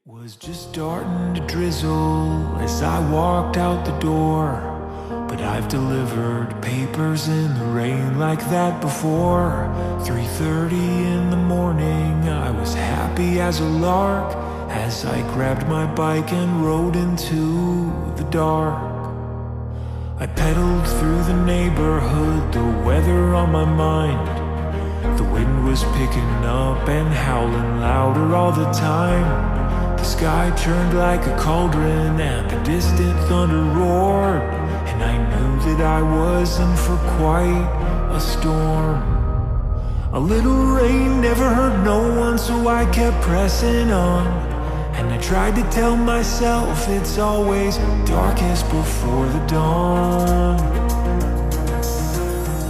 Was just starting to drizzle as I walked out the door, but I've delivered papers in the rain like that before. 3:30 in the morning, I was happy as a lark as I grabbed my bike and rode into the dark. I pedaled through the neighborhood, the weather on my mind. The wind was picking up and howling louder all the time. The sky churned like a cauldron and the distant thunder roared, and I knew that I was in for quite a storm. A little rain never hurt no one, so I kept pressing on, and I tried to tell myself it's always darkest before the dawn.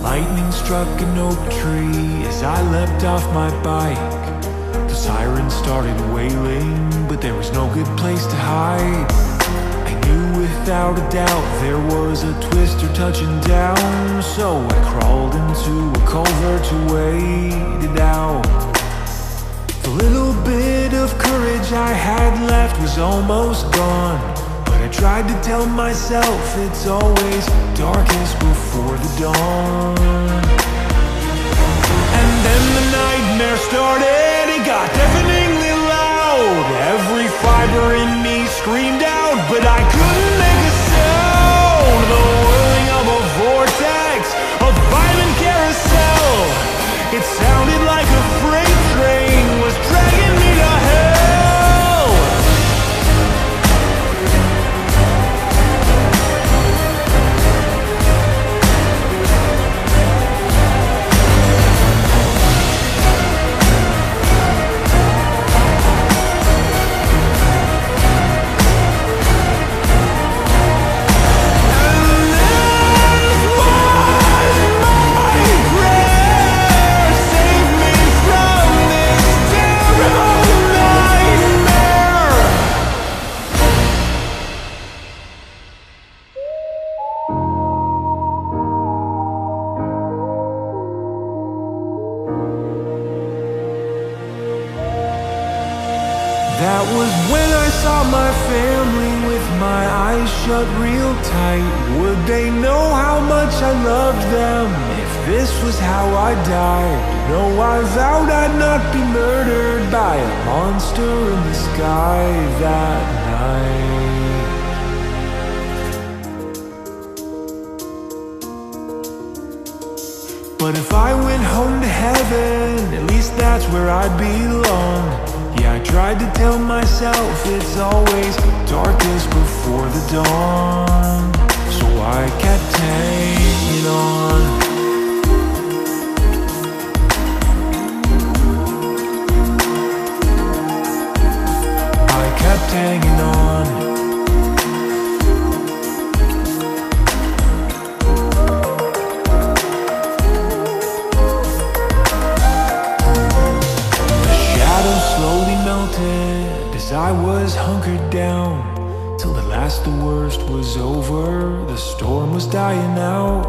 Lightning struck an oak tree as I leapt off my bike. The sirens started wailing, but there was no good place to hide. I knew without a doubt there was a twister touching down, so I crawled into a culvert to wait it out. The little bit of courage I had left was almost gone, but I tried to tell myself it's always darkest before the dawn. And then the nightmare started, it got deafeningly loud. Every fiber in me screamed out, but I couldn't make a sound. The whirling of a vortex, a violent carousel. It sounded like a freight train was dragging me to hell. That was when I saw my family with my eyes shut real tight. Would they know how much I loved them if this was how I died? No, I vowed I'd not be murdered by a monster in the sky that night. But if I went home to heaven, at least that's where I belong. Yeah, I tried to tell myself it's always darkest before the dawn, so I kept hanging on. I kept hanging on. As I was hunkered down till at last the worst was over, the storm was dying out.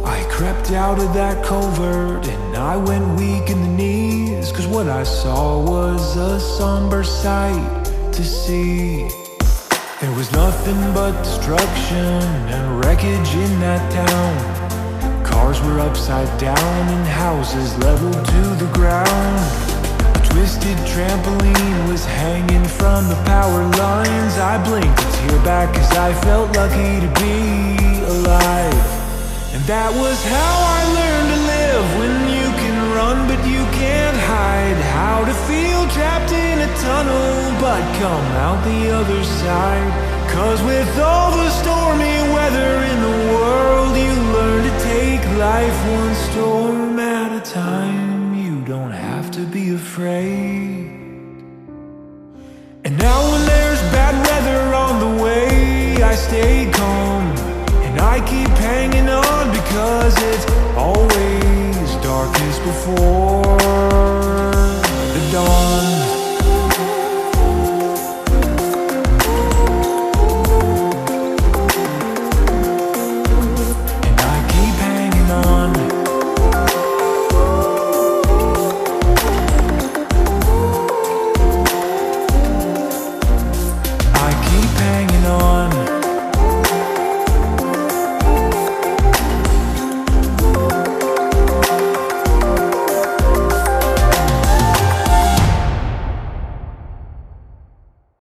I crept out of that culvert and I went weak in the knees, 'cause what I saw was a somber sight to see. There was nothing but destruction and wreckage in that town. Cars were upside down and houses leveled to the ground. Twisted trampoline was hanging from the power lines. I blinked a tear back 'cause I felt lucky to be alive. And that was how I learned to live, when you can run but you can't hide. How to feel trapped in a tunnel but come out the other side. 'Cause with all the stormy weather in the world, you learn to take life one storm at a time. You don't have to be afraid. And now when there's bad weather on the way, I stay calm and I keep hanging on, because it's always darkest before the dawn.